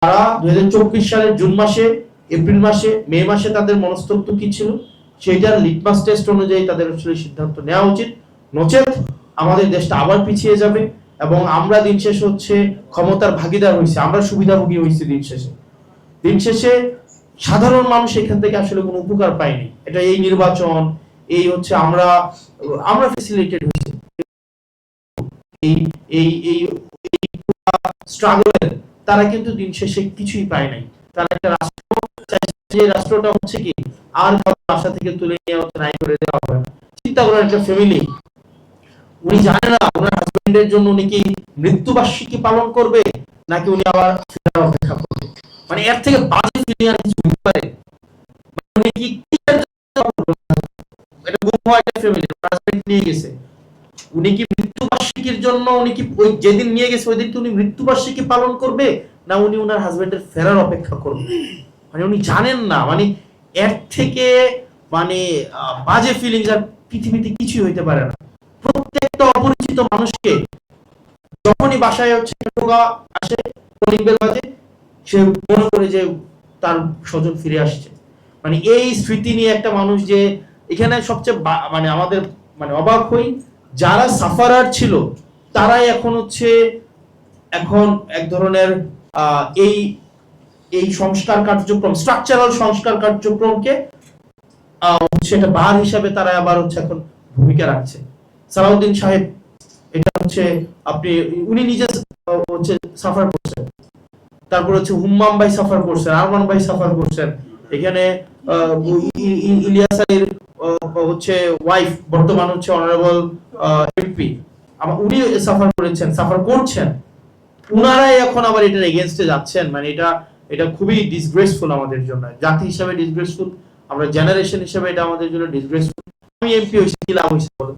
তারা 2024 সালের জুন মাসে, এপ্রিল মাসে, মে মাসে তাদের মনস্তত্ত্ব কি ছিল সেটার লিটমাস টেস্ট অনুযায়ী তাদের আসলে সিদ্ধান্ত নেওয়া উচিত। নচেত আমাদের দেশটা আবার পিছিয়ে যাবে এবং আমরা দিন শেষ হচ্ছে ক্ষমতার ভাগিদার হইছে, আমরা সুবিধাভোগী হইছি। দিন শেষে সাধারণ মানুষ এখান থেকে আসলে কোনো উপকার পায়নি। এটা এই নির্বাচন, এই হচ্ছে আমরা ফ্যাসিলিটেড হয়েছে, এই এই এই স্ট্রাগলের তারা কিন্তু দিন শেষে কিছুই পায় নাই। তারা একটা রাষ্ট্র চাইছে, যে রাষ্ট্রটা হচ্ছে কি আর বাসা থেকে তুলে নিয়ে হচ্ছে নাই করে দেওয়া হবে। চিন্তা করেন একটা ফ্যামিলি, উনি জানে না ওনার হাজবেন্ডের জন্য উনি কি মৃত্যুবার্ষিকী পালন করবে নাকি উনি আবার ফেরার অপেক্ষা করবে। মানে এর থেকে বাজে ফিলিং আর কিছু হতে পারে? উনি কি এটা গুম হওয়া একটা ফ্যামিলি, হাজবেন্ড নিয়ে গেছে, উনি কি মৃত্যুবার্ষিকীর জন্য উনি কি ওই যেদিন নিয়ে গেছে ওই দিন উনি মৃত্যুবার্ষিকী পালন করবে না উনি ওনার হাজবেন্ডের ফেরার অপেক্ষা করবে? মানে উনি জানেন না, মানে এর থেকে মানে বাজে ফিলিংস আর পৃথিবীতে কিছুই হইতে পারে না। প্রত্যেকটা অপরিচিত মানুষকে যখনই বাসায় হচ্ছে আসে, কলিং বেল বাজে, সে মনে করে যে তার স্বজন ফিরে আসছে। মানে এই স্মৃতি নিয়ে একটা মানুষ যে এখানে সবচেয়ে মানে আমাদের মানে অবাক হই, যারা সাফারার ছিল তারাই এখন হচ্ছে এখন এক ধরনের এই এই সংস্কার কার্যক্রম, স্ট্রাকচারাল সংস্কার কার্যক্রমকে সেটা বার হিসাবে তারা আবার হচ্ছে এখন ভূমিকা রাখছে। সালাউদ্দিন সাহেব, এটা হচ্ছে আপনি উনি নিজে হচ্ছে সাফার করছেন, তারপর হচ্ছে হুম্মাম ভাই সাফার করছেন, আরমান ভাই সাফার করছেন, এখানে ইলিয়াস আলীর হচ্ছে ওয়াইফ বর্তমান হচ্ছে অনারেবল এমপি, উনি সাফার করেছেন, সাফার করছেন। উনারাই এখন আবার এটার এগেইনস্টে যাচ্ছেন। মানে এটা খুবই ডিসগ্রেসফুল আমাদের জন্য, জাতি হিসেবে ডিসগ্রেসফুল, আমরা জেনারেশন হিসেবে এটা আমাদের জন্য ডিসগ্রেসফুল। আমি এমপি হইছি, কি লাভ হইছে বলেন?